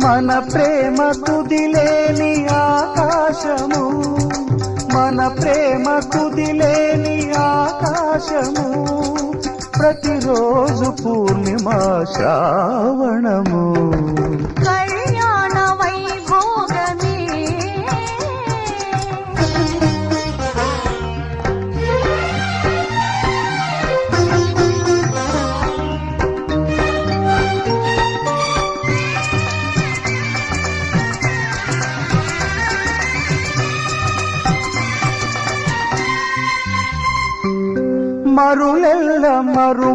మన ప్రేమ కుదిలేని ఆకాశము, మన ప్రేమ కుదిలేని ఆకాశము, ప్రతిరోజు పూర్ణిమ శ్రావణము. కళ్యాణ వైభోగమే మరులెల్ల మరు